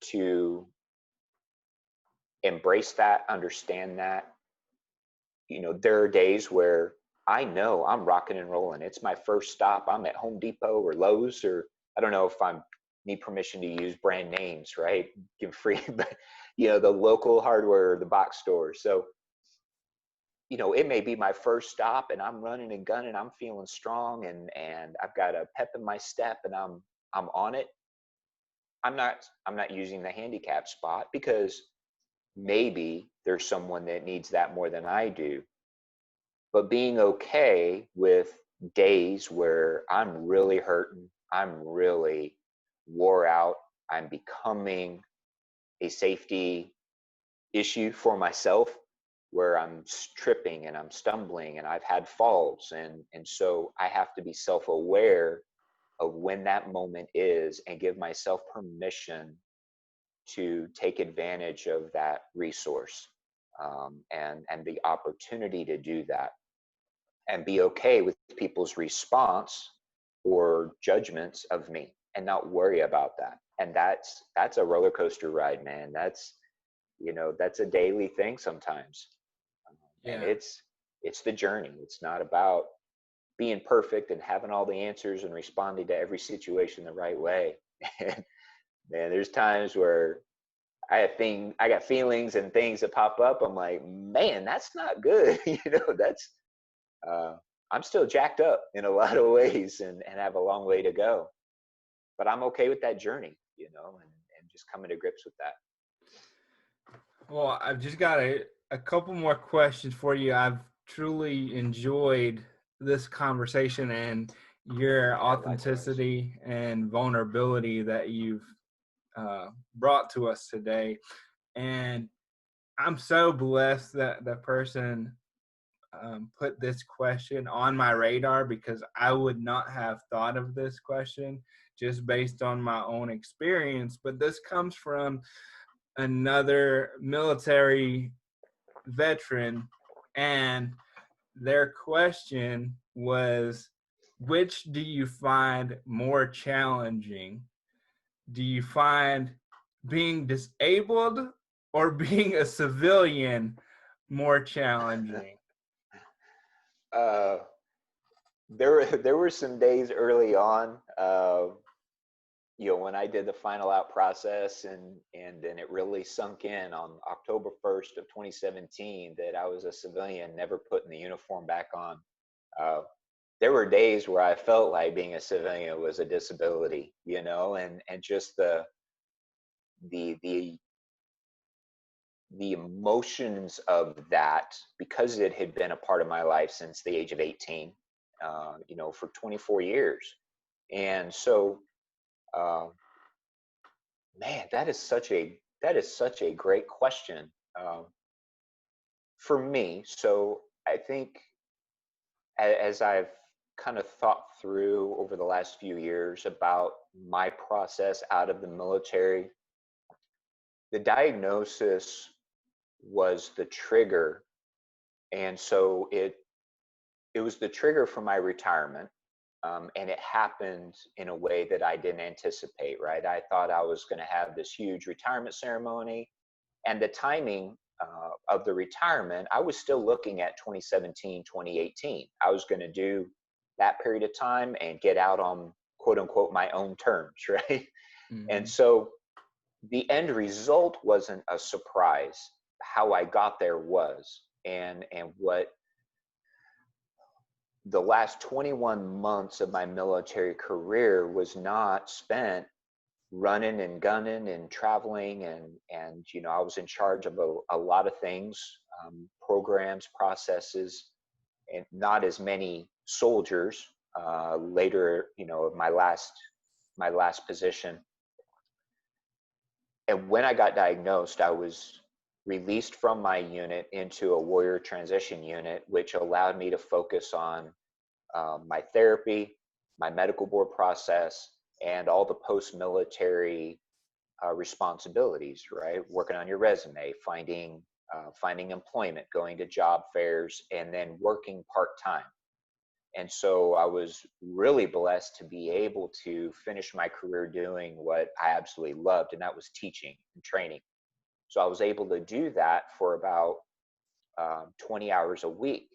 [SPEAKER 1] to embrace that, understand that. There are days where I know I'm rocking and rolling. It's my first stop. I'm at Home Depot or Lowe's, or I don't know if I need permission to use brand names, right? Give free, but the local hardware or the box store. So it may be my first stop, and I'm running and gunning. I'm feeling strong, and I've got a pep in my step, and I'm on it. I'm not using the handicap spot, because maybe there's someone that needs that more than I do. But being okay with days where I'm really hurting, I'm really wore out, I'm becoming a safety issue for myself, where I'm tripping and I'm stumbling and I've had falls, and so I have to be self-aware of when that moment is, and give myself permission to take advantage of that resource, and the opportunity to do that, and be okay with people's response or judgments of me, and not worry about that. And that's a roller coaster ride, man. That's a daily thing sometimes. And
[SPEAKER 2] yeah,
[SPEAKER 1] it's the journey. It's not about being perfect and having all the answers and responding to every situation the right way. And man, there's times where I got feelings and things that pop up. I'm like, man, that's not good. That's uh, I'm still jacked up in a lot of ways, and have a long way to go. But I'm okay with that journey, and just coming to grips with that.
[SPEAKER 2] well, I've just got a couple more questions for you. I've truly enjoyed this conversation and your
[SPEAKER 1] Yeah, likewise.
[SPEAKER 2] authenticity and vulnerability that you've brought to us today. And I'm so blessed that the person put this question on my radar, because I would not have thought of this question just based on my own experience. But this comes from another military veteran, and their question was, which do you find more challenging? Do you find being disabled or being a civilian more challenging?
[SPEAKER 1] uh, there were some days early on. when I did the final out process, and then it really sunk in on October 1st of 2017 that I was a civilian, never putting the uniform back on. Uh, there were days where I felt like being a civilian was a disability, and just the the the emotions of that, because it had been a part of my life since the age of 18, for 24 years. And so, uh, man, that is such a great question, for me. So I think, as I've kind of thought through over the last few years about my process out of the military, the diagnosis was the trigger. And so it was the trigger for my retirement. And it happened in a way that I didn't anticipate, right? I thought I was going to have this huge retirement ceremony, and the timing of the retirement, I was still looking at 2017, 2018. I was going to do that period of time and get out on quote unquote my own terms, right? And
[SPEAKER 2] Mm-hmm.
[SPEAKER 1] so the end result wasn't a surprise. How I got there was, and what the last 21 months of my military career was not spent running and gunning and traveling, and I was in charge of a lot of things, programs, processes, and not as many soldiers. Later, my last position, and when I got diagnosed, I was released from my unit into a warrior transition unit, which allowed me to focus on my therapy, my medical board process, and all the post-military responsibilities, right? Working on your resume, finding employment, going to job fairs, and then working part-time. And so I was really blessed to be able to finish my career doing what I absolutely loved, and that was teaching and training. So I was able to do that for about 20 hours a week.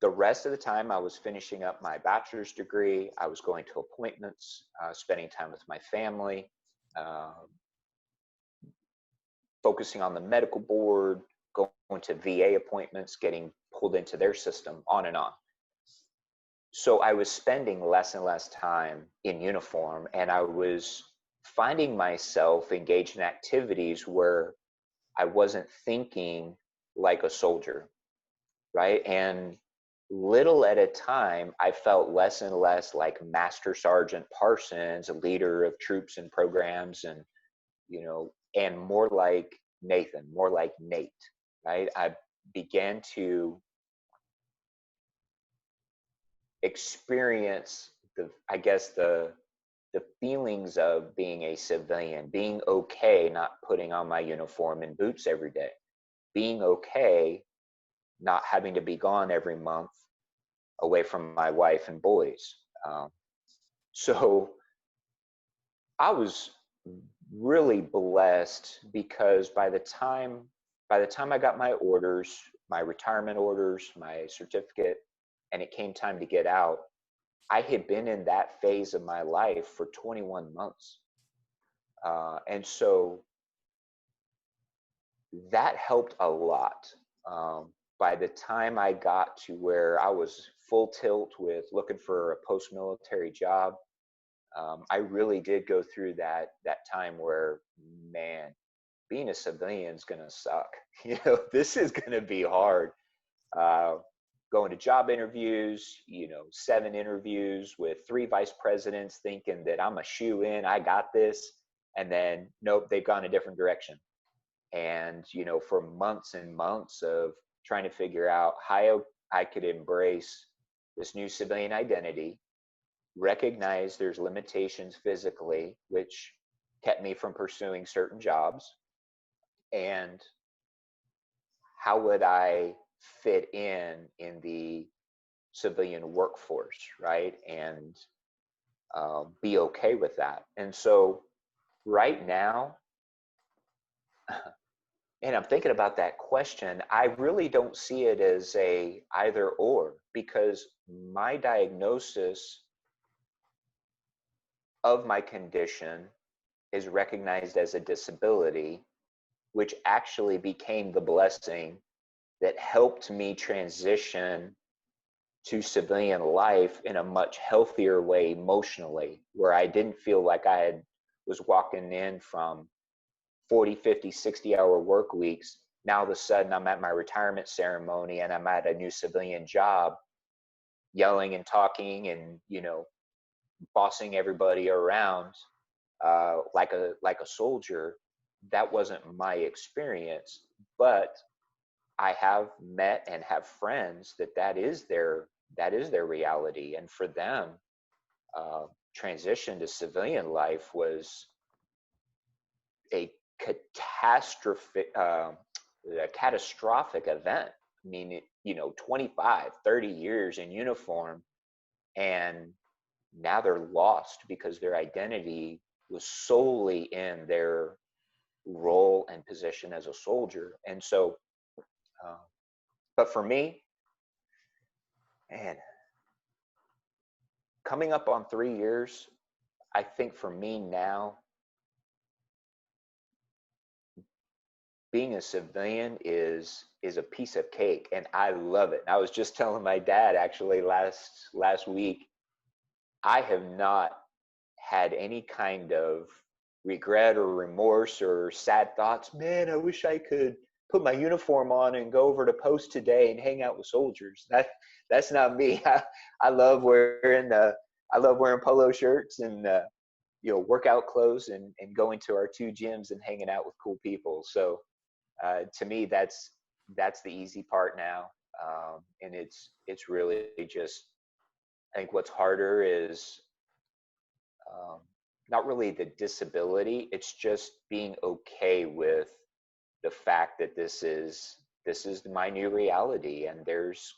[SPEAKER 1] The rest of the time, I was finishing up my bachelor's degree. I was going to appointments, spending time with my family, uh, focusing on the medical board, going to VA appointments, getting pulled into their system, on and on. So I was spending less and less time in uniform, and I was finding myself engaged in activities where I wasn't thinking like a soldier, right? And little at a time, I felt less and less like Master Sergeant Parsons, a leader of troops and programs, and more like Nathan, more like Nate, right? I began to experience the feelings of being a civilian, being okay not putting on my uniform and boots every day, being okay not having to be gone every month away from my wife and boys. So I was really blessed, because by the time I got my orders, my retirement orders, my certificate, and it came time to get out, I had been in that phase of my life for 21 months. And so that helped a lot. By the time I got to where I was full tilt with looking for a post-military job, I really did go through that time where, man, being a civilian is gonna suck. This is gonna be hard. Uh, Going to job interviews, 7 interviews with 3 vice presidents, thinking that I'm a shoe in, I got this, and then nope, they've gone a different direction. And for months and months of trying to figure out how I could embrace this new civilian identity, recognize there's limitations physically, which kept me from pursuing certain jobs, and how would I fit in the civilian workforce, right? And be okay with that. And so right now, and I'm thinking about that question, I really don't see it as a either or, because my diagnosis of my condition is recognized as a disability, which actually became the blessing that helped me transition to civilian life in a much healthier way emotionally, where I didn't feel like was walking in from 40, 50, 60-hour work weeks. Now all of a sudden I'm at my retirement ceremony and I'm at a new civilian job, yelling and talking and, bossing everybody around like a soldier. That wasn't my experience, but I have met and have friends that is their reality, and for them, transition to civilian life was a catastrophic event. I mean, 25, 30 years in uniform, and now they're lost because their identity was solely in their role and position as a soldier. And so, but for me, man, coming up on 3 years, I think for me now, being a civilian is a piece of cake, and I love it. I was just telling my dad actually last week, I have not had any kind of regret or remorse or sad thoughts. Man, I wish I could put my uniform on and go over to post today and hang out with soldiers. That's not me. I love wearing polo shirts and workout clothes and going to our 2 gyms and hanging out with cool people. So to me, that's the easy part now, and it's really just, I think what's harder is not really the disability. It's just being okay with the fact that this is my new reality, and there's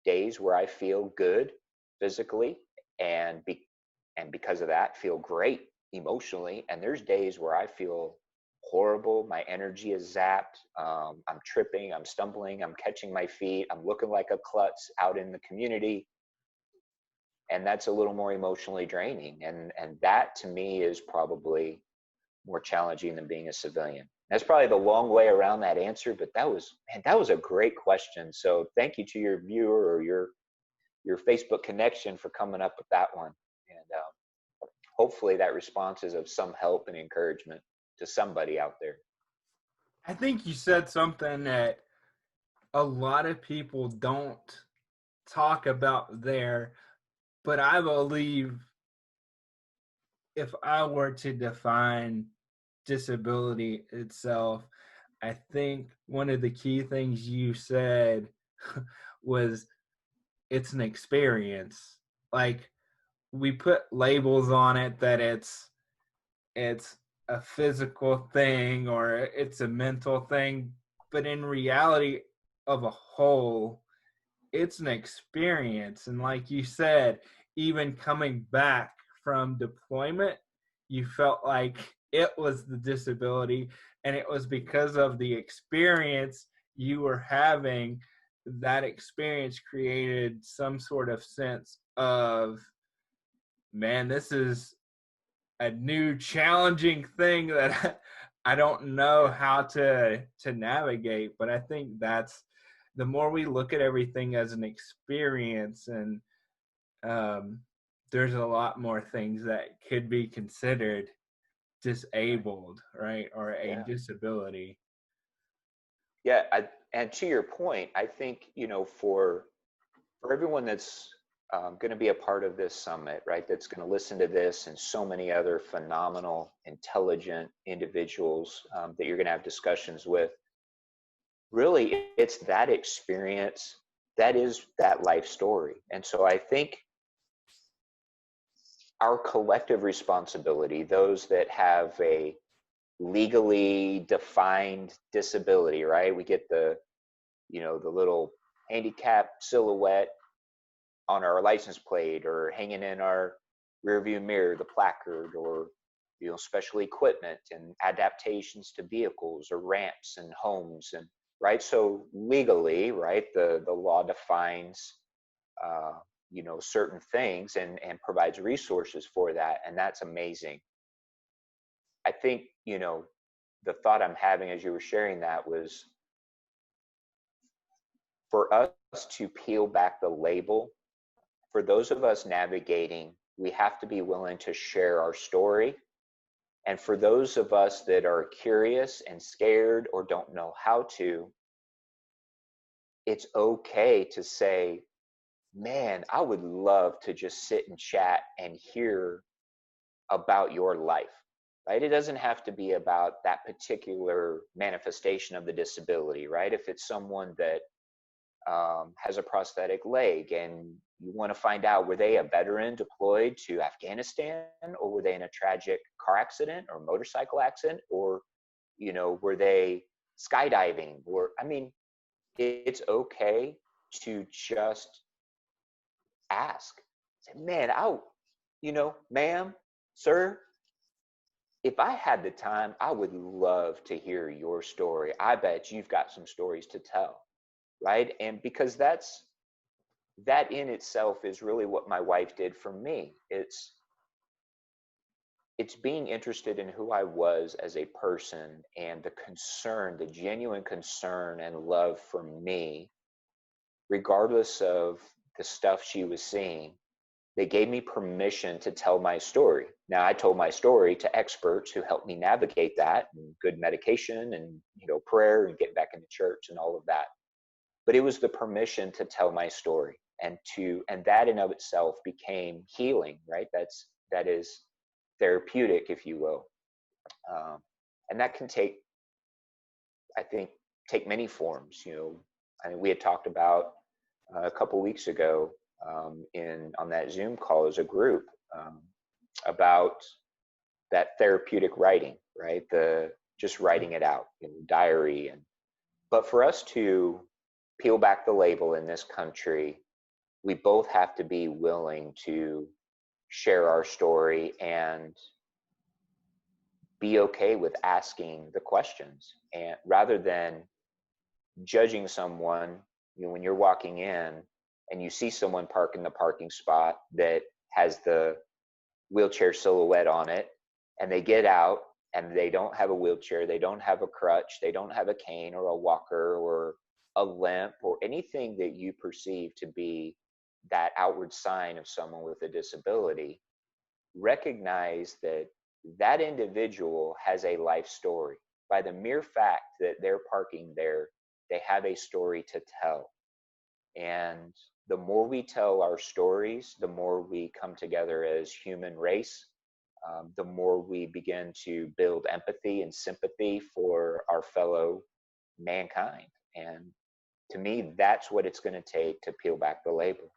[SPEAKER 1] days where I feel good physically and because of that feel great emotionally, and there's days where I feel horrible. My energy is zapped. I'm tripping, I'm stumbling, I'm catching my feet, I'm looking like a klutz out in the community, and that's a little more emotionally draining, and that to me is probably more challenging than being a civilian. That's probably the long way around that answer, but that was a great question. So thank you to your viewer or your Facebook connection for coming up with that one. And hopefully that response is of some help and encouragement to somebody out there.
[SPEAKER 2] I think you said something that a lot of people don't talk about there, but I believe if I were to define disability itself, I think one of the key things you said was it's an experience. Like, we put labels on it that it's a physical thing or it's a mental thing, but in reality of a whole, it's an experience. And like you said, even coming back from deployment, you felt like it was the disability, and it was because of the experience you were having. That experience created some sort of sense of, man, this is a new challenging thing that I don't know how to navigate. But I think that's, the more we look at everything as an experience, and there's a lot more things that could be considered disabled, right, or a disability.
[SPEAKER 1] Yeah, and to your point, I think for everyone that's going to be a part of this summit, right, that's going to listen to this and so many other phenomenal, intelligent individuals that you're going to have discussions with, really it's that experience that is that life story. And so I think our collective responsibility, those that have a legally defined disability, right, we get the the little handicap silhouette on our license plate or hanging in our rear view mirror, the placard, or special equipment and adaptations to vehicles or ramps and homes, and right. So legally, right, the law defines certain things and provides resources for that. And that's amazing. I think, the thought I'm having as you were sharing that was for us to peel back the label, for those of us navigating, we have to be willing to share our story. And for those of us that are curious and scared or don't know how to, it's okay to say, man, I would love to just sit and chat and hear about your life, right? It doesn't have to be about that particular manifestation of the disability, right? If it's someone that has a prosthetic leg and you want to find out, were they a veteran deployed to Afghanistan, or were they in a tragic car accident or motorcycle accident, or, were they skydiving? Or, I mean, it's okay to just ask. Say, man, ma'am, sir, if I had the time, I would love to hear your story. I bet you've got some stories to tell, right? And because that in itself is really what my wife did for me. It's being interested in who I was as a person, and the genuine concern and love for me, regardless of the stuff she was seeing. They gave me permission to tell my story. Now, I told my story to experts who helped me navigate that, and good medication and, prayer and getting back into church and all of that. But it was the permission to tell my story, and that in of itself became healing, right? That is therapeutic, if you will. And that can take many forms. I mean, we had talked about a couple weeks ago on that Zoom call as a group about that therapeutic writing, right? Just writing it out in diary. But for us to peel back the label in this country, we both have to be willing to share our story and be okay with asking the questions, and rather than judging someone. When you're walking in and you see someone park in the parking spot that has the wheelchair silhouette on it, and they get out and they don't have a wheelchair, they don't have a crutch, they don't have a cane or a walker or a limp or anything that you perceive to be that outward sign of someone with a disability, recognize that that individual has a life story. By the mere fact that they're parking there, they have a story to tell. And the more we tell our stories, the more we come together as human race, the more we begin to build empathy and sympathy for our fellow mankind. And to me, that's what it's going to take to peel back the label.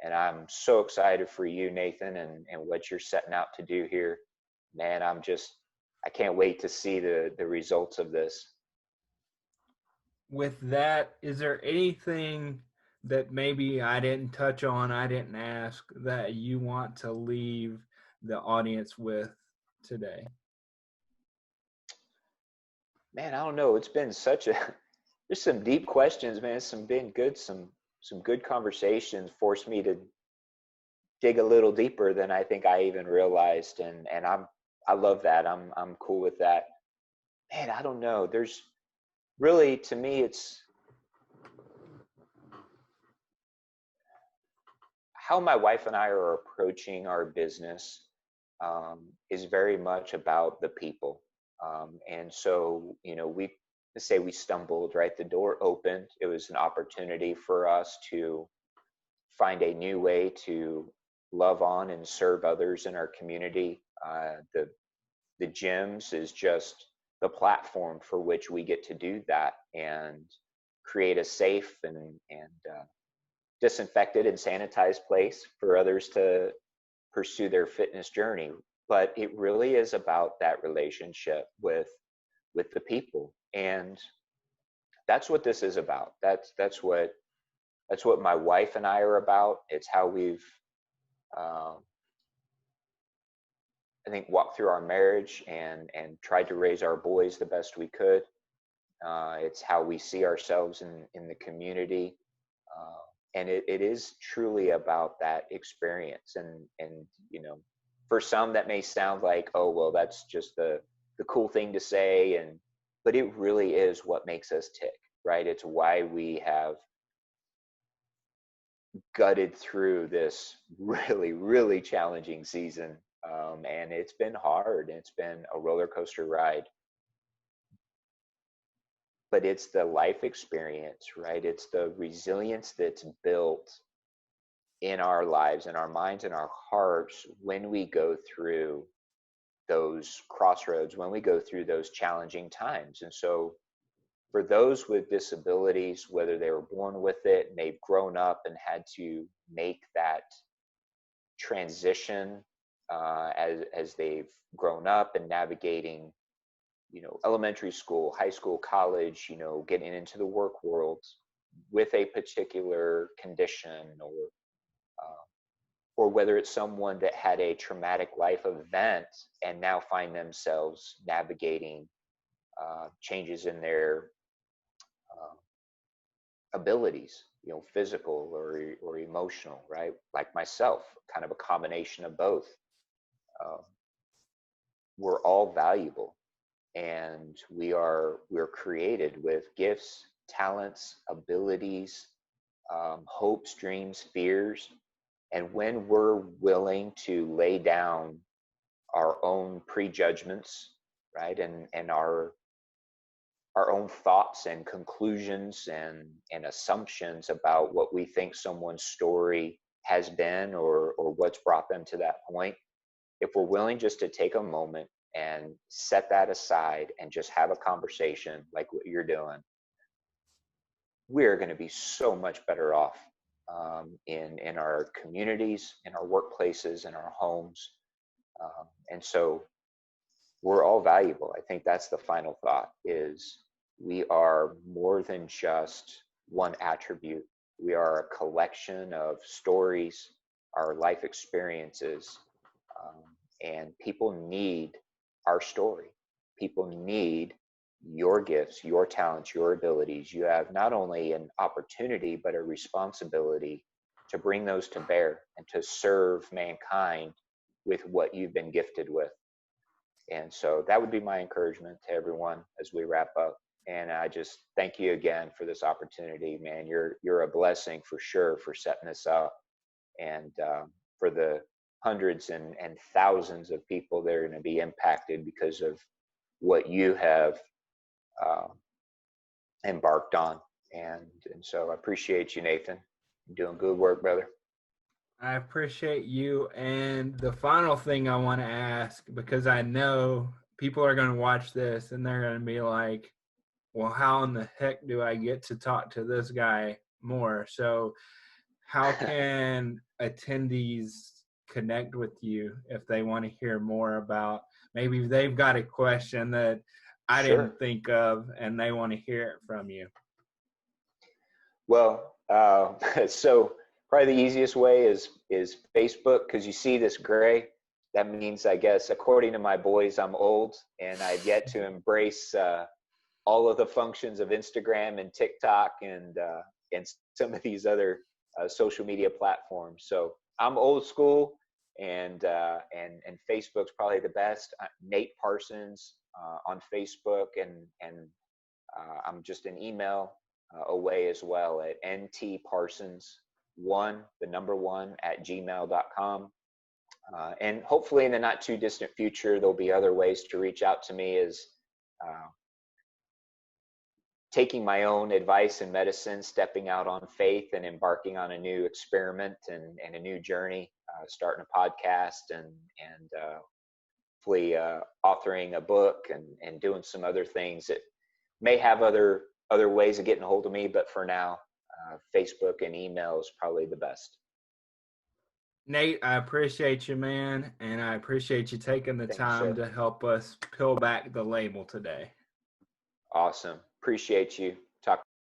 [SPEAKER 1] And I'm so excited for you, Nathan, and what you're setting out to do here. Man, I can't wait to see the results of this.
[SPEAKER 2] With that, is there anything that maybe I didn't touch on, I didn't ask, that you want to leave the audience with today?
[SPEAKER 1] Man, I don't know. It's been there's some deep questions, man. Some good conversations forced me to dig a little deeper than I think I even realized. And I love that. I'm cool with that. Man, I don't know. There's really, to me, it's how my wife and I are approaching our business is very much about the people. And so, let's say we stumbled, right? The door opened. It was an opportunity for us to find a new way to love on and serve others in our community. The gyms is just the platform for which we get to do that and create a safe and disinfected and sanitized place for others to pursue their fitness journey. But it really is about that relationship with the people, and that's what this is about. That's what my wife and I are about. It's how we've I think walked through our marriage and tried to raise our boys the best we could. It's how we see ourselves in the community. And it is truly about that experience. And, for some that may sound like, oh, well, that's just the cool thing to say. But it really is what makes us tick, right? It's why we have gutted through this really, really challenging season. And it's been hard. It's been a roller coaster ride. But it's the life experience, right? It's the resilience that's built in our lives, in our minds, in our hearts when we go through those crossroads, when we go through those challenging times. And so for those with disabilities, whether they were born with it and they've grown up and had to make that transition as they've grown up and navigating, elementary school, high school, college, getting into the work world with a particular condition, or whether it's someone that had a traumatic life event and now find themselves navigating changes in their abilities, physical or emotional, right? Like myself, kind of a combination of both. We're all valuable, and we're created with gifts, talents, abilities, hopes, dreams, fears. And when we're willing to lay down our own prejudgments, right, and our own thoughts and conclusions and assumptions about what we think someone's story has been, or what's brought them to that point, if we're willing just to take a moment and set that aside and just have a conversation like what you're doing, we're going to be so much better off in our communities, in our workplaces, in our homes. And so we're all valuable. I think that's the final thought, is we are more than just one attribute. We are a collection of stories, our life experiences, and people need our story. People need your gifts, your talents, your abilities. You have not only an opportunity, but a responsibility to bring those to bear and to serve mankind with what you've been gifted with. And so that would be my encouragement to everyone as we wrap up. And I just thank you again for this opportunity, man. You're a blessing for sure for setting this up, and for the hundreds and thousands of people that are going to be impacted because of what you have embarked on. And so I appreciate you, Nathan. You're doing good work, brother.
[SPEAKER 2] I appreciate you. And the final thing I want to ask, because I know people are going to watch this and they're going to be like, well, how in the heck do I get to talk to this guy more? So how can attendees connect with you if they want to hear more about, maybe they've got a question that I didn't think of and they want to hear it from you?
[SPEAKER 1] Well, so probably the easiest way is Facebook, because you see this gray. That means, I guess, according to my boys, I'm old and I've yet to embrace all of the functions of Instagram and TikTok and some of these other social media platforms. So I'm old school, and Facebook's probably the best. Nate Parsons on Facebook, and I'm just an email away as well at ntparsons1@gmail.com. And hopefully in the not too distant future, there'll be other ways to reach out to me, as taking my own advice in medicine, stepping out on faith, and embarking on a new experiment and a new journey, starting a podcast and hopefully authoring a book and doing some other things that may have other ways of getting a hold of me. But for now, Facebook and email is probably the best.
[SPEAKER 2] Nate, I appreciate you, man. And I appreciate you taking the time to help us peel back the label today.
[SPEAKER 1] Awesome. Appreciate you.